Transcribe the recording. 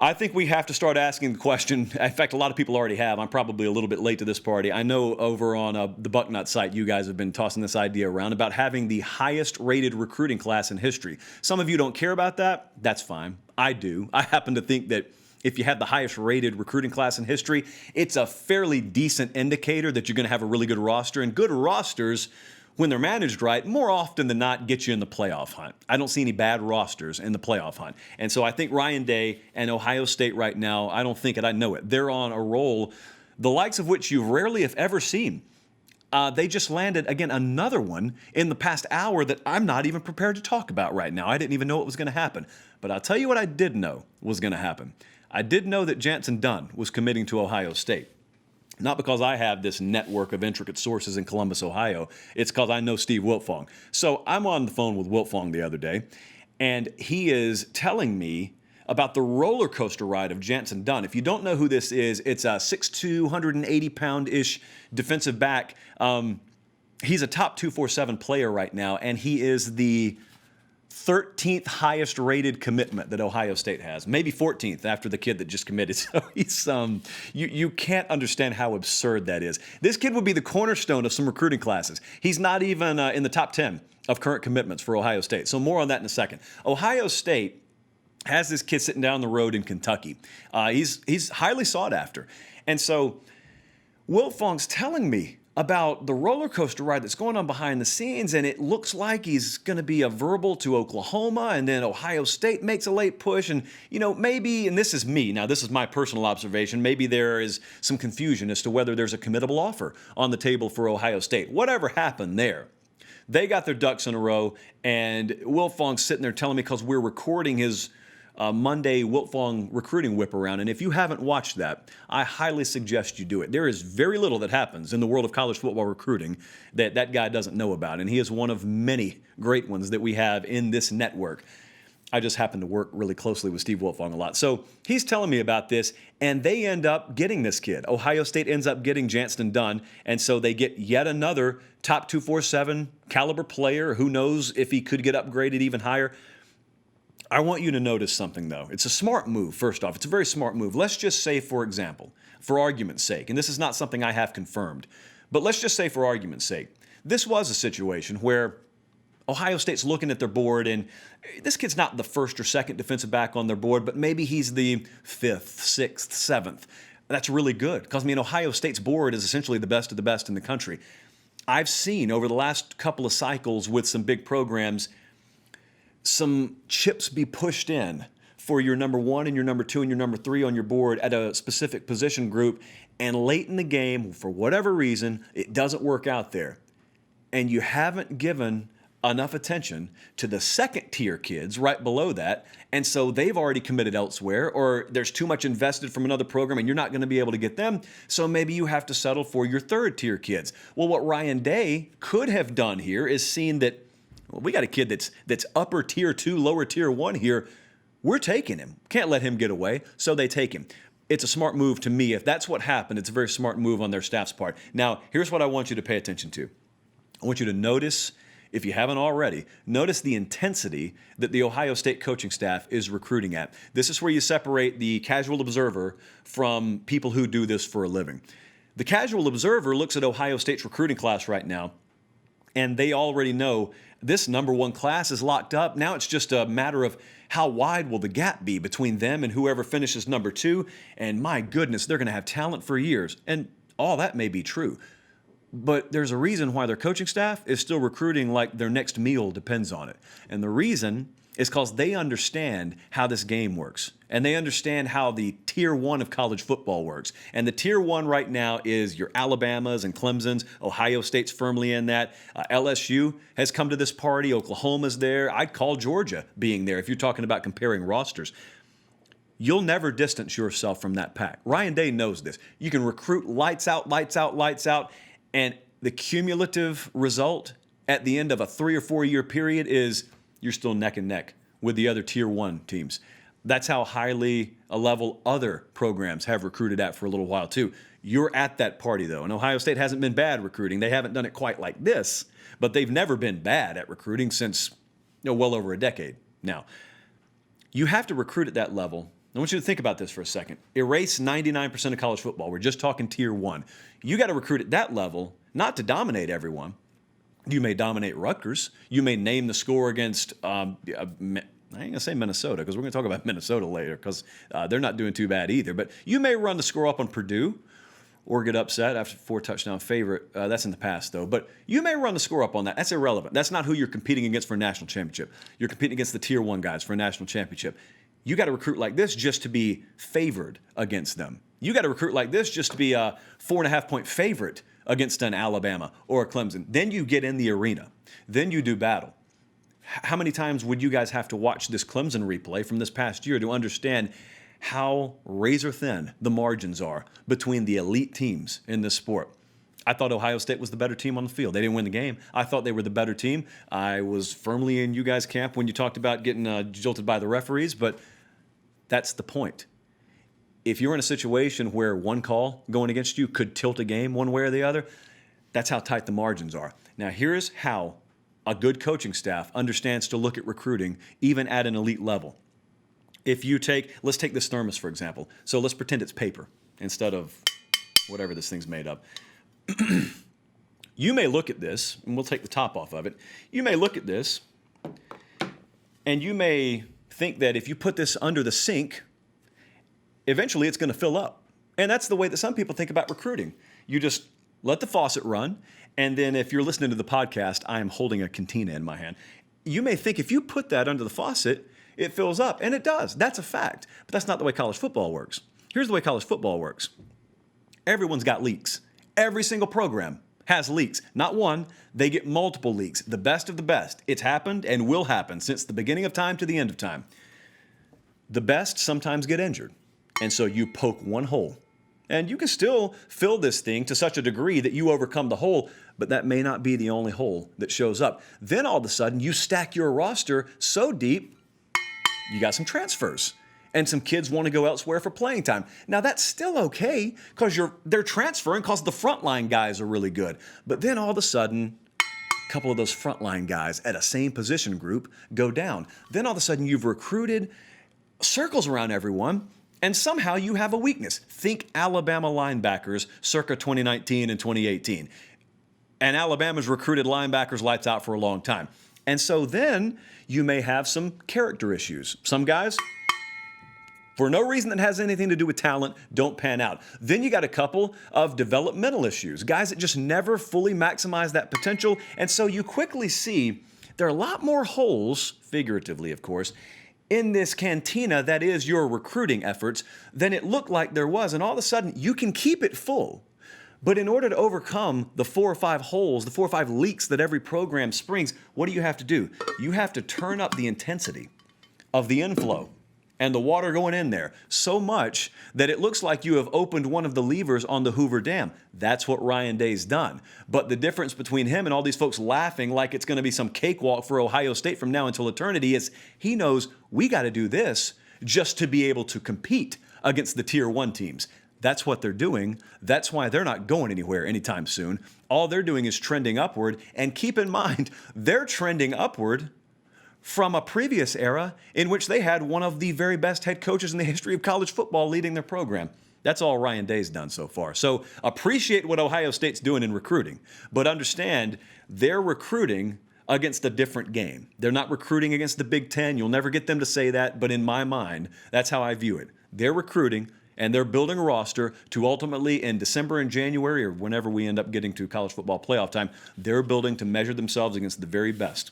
I think we have to start asking the question. In fact, a lot of people already have. I'm probably a little bit late to this party. I know over on the Bucknut site, you guys have been tossing this idea around about having the highest rated recruiting class in history. Some of you don't care about that. That's fine. I do. I happen to think that if you have the highest rated recruiting class in history, it's a fairly decent indicator that you're going to have a really good roster. And good rosters, when they're managed right, more often than not get you in the playoff hunt. I don't see any bad rosters in the playoff hunt. And so I think Ryan Day and Ohio State right now, I don't think it, I know it. They're on a roll, the likes of which you rarely have ever seen. They just landed, again, another one in the past hour that I'm not even prepared to talk about right now. I didn't even know it was going to happen. But I'll tell you what I did know was going to happen. I did know that Jensen Dunn was committing to Ohio State. Not because I have this network of intricate sources in Columbus, Ohio. It's because I know Steve Wiltfong. So I'm on the phone with Wiltfong the other day, and he is telling me about the roller coaster ride of Jensen Dunn. If you don't know who this is, it's a 6'2", 180-pound-ish defensive back. He's a top 247 player right now, and he is the 13th highest rated commitment that Ohio State has, maybe 14th after the kid that just committed. So he's you can't understand how absurd that is. This kid would be the cornerstone of some recruiting classes. He's not even in the top 10 of current commitments for Ohio State. So more on that in a second. Ohio State has this kid sitting down the road in Kentucky. He's highly sought after. And so Wiltfong's telling me about the roller coaster ride that's going on behind the scenes, and it looks like he's going to be a verbal to Oklahoma, and then Ohio State makes a late push, and, you know, maybe, and this is me, now this is my personal observation, maybe there is some confusion as to whether there's a committable offer on the table for Ohio State. Whatever happened there, they got their ducks in a row, and Wiltfong's sitting there telling me, because we're recording his Monday Wiltfong recruiting whip around. And if you haven't watched that, I highly suggest you do it. There is very little that happens in the world of college football recruiting that that guy doesn't know about. And he is one of many great ones that we have in this network. I just happen to work really closely with Steve Wiltfong a lot. So he's telling me about this, and they end up getting this kid. Ohio State ends up getting Jensen Dunn, and so they get yet another top 247 caliber player. Who knows if he could get upgraded even higher. I want you to notice something, though. It's a smart move, first off. It's a very smart move. Let's just say, for example, for argument's sake, and this is not something I have confirmed, but let's just say for argument's sake, this was a situation where Ohio State's looking at their board, and this kid's not the first or second defensive back on their board, but maybe he's the fifth, sixth, seventh. That's really good, because, I mean, Ohio State's board is essentially the best of the best in the country. I've seen over the last couple of cycles with some big programs some chips be pushed in for your number one and your number two and your number three on your board at a specific position group, and late in the game, for whatever reason, it doesn't work out there. And you haven't given enough attention to the second tier kids right below that, and so they've already committed elsewhere, or there's too much invested from another program and you're not going to be able to get them, so maybe you have to settle for your third tier kids. Well, what Ryan Day could have done here is seen that, well, we got a kid that's upper tier 2, lower tier 1 here. We're taking him. Can't let him get away, so they take him. It's a smart move to me. If that's what happened, it's a very smart move on their staff's part. Now, here's what I want you to pay attention to. I want you to notice, if you haven't already, notice the intensity that the Ohio State coaching staff is recruiting at. This is where you separate the casual observer from people who do this for a living. The casual observer looks at Ohio State's recruiting class right now, and they already know this number one class is locked up. Now it's just a matter of how wide will the gap be between them and whoever finishes number 2. And my goodness, they're going to have talent for years. And all that may be true. But there's a reason why their coaching staff is still recruiting like their next meal depends on it. And the reason is because they understand how this game works. And they understand how the tier 1 of college football works. And the tier 1 right now is your Alabamas and Clemsons. Ohio State's firmly in that. LSU has come to this party. Oklahoma's there. I'd call Georgia being there if you're talking about comparing rosters. You'll never distance yourself from that pack. Ryan Day knows this. You can recruit lights out, lights out, lights out, and the cumulative result at the end of a 3 or 4 year period is you're still neck and neck with the other tier 1 teams. That's how highly a level other programs have recruited at for a little while too. You're at that party though, and Ohio State hasn't been bad recruiting. They haven't done it quite like this, but they've never been bad at recruiting since well over a decade now. You have to recruit at that level I want you to think about this for a second. Erase 99% of college football. We're just talking tier 1. You got to recruit at that level, not to dominate everyone. You may dominate Rutgers. You may name the score against, I ain't going to say Minnesota because we're going to talk about Minnesota later because they're not doing too bad either. But you may run the score up on Purdue or get upset after 4-touchdown favorite. That's in the past, though. But you may run the score up on that. That's irrelevant. That's not who you're competing against for a national championship. You're competing against the tier 1 guys for a national championship. You got to recruit like this just to be favored against them. You got to recruit like this just to be a 4.5-point favorite against an Alabama or a Clemson. Then you get in the arena. Then you do battle. How many times would you guys have to watch this Clemson replay from this past year to understand how razor thin the margins are between the elite teams in this sport? I thought Ohio State was the better team on the field. They didn't win the game. I thought they were the better team. I was firmly in you guys' camp when you talked about getting jilted by the referees, but that's the point. If you're in a situation where one call going against you could tilt a game one way or the other, that's how tight the margins are. Now, here's how a good coaching staff understands to look at recruiting, even at an elite level. Let's take this thermos, for example. So let's pretend it's paper instead of whatever this thing's made of. You may look at this, and we'll take the top off of it. You may look at this, and you may think that if you put this under the sink, eventually it's going to fill up. And that's the way that some people think about recruiting. You just let the faucet run, and then if you're listening to the podcast, I am holding a cantina in my hand. You may think if you put that under the faucet, it fills up, and it does. That's a fact. But that's not the way college football works. Here's the way college football works. Everyone's got leaks. Every single program has leaks. Not one, they get multiple leaks. The best of the best. It's happened and will happen since the beginning of time to the end of time. The best sometimes get injured. And so you poke one hole. And you can still fill this thing to such a degree that you overcome the hole, but that may not be the only hole that shows up. Then all of a sudden, you stack your roster so deep, you got some transfers. And some kids want to go elsewhere for playing time. Now, that's still okay because they're transferring because the frontline guys are really good. But then all of a sudden, a couple of those frontline guys at a same position group go down. Then all of a sudden, you've recruited circles around everyone, and somehow you have a weakness. Think Alabama linebackers circa 2019 and 2018. And Alabama's recruited linebackers lights out for a long time. And so then you may have some character issues. Some guys, for no reason that has anything to do with talent, don't pan out. Then you got a couple of developmental issues, guys that just never fully maximize that potential. And so you quickly see there are a lot more holes, figuratively, of course, in this cantina that is your recruiting efforts than it looked like there was. And all of a sudden, you can keep it full. But in order to overcome the 4 or 5 holes, the 4 or 5 leaks that every program springs, what do you have to do? You have to turn up the intensity of the inflow and the water going in there so much that it looks like you have opened one of the levers on the Hoover Dam. That's what Ryan Day's done. But the difference between him and all these folks laughing like it's going to be some cakewalk for Ohio State from now until eternity is he knows we got to do this just to be able to compete against the tier 1 teams. That's what they're doing. That's why they're not going anywhere anytime soon. All they're doing is trending upward. And keep in mind, they're trending upward from a previous era in which they had one of the very best head coaches in the history of college football leading their program. That's all Ryan Day's done so far. So appreciate what Ohio State's doing in recruiting, but understand they're recruiting against a different game. They're not recruiting against the Big Ten. You'll never get them to say that, but in my mind, that's how I view it. They're recruiting, and they're building a roster to ultimately, in December and January, or whenever we end up getting to college football playoff time, they're building to measure themselves against the very best.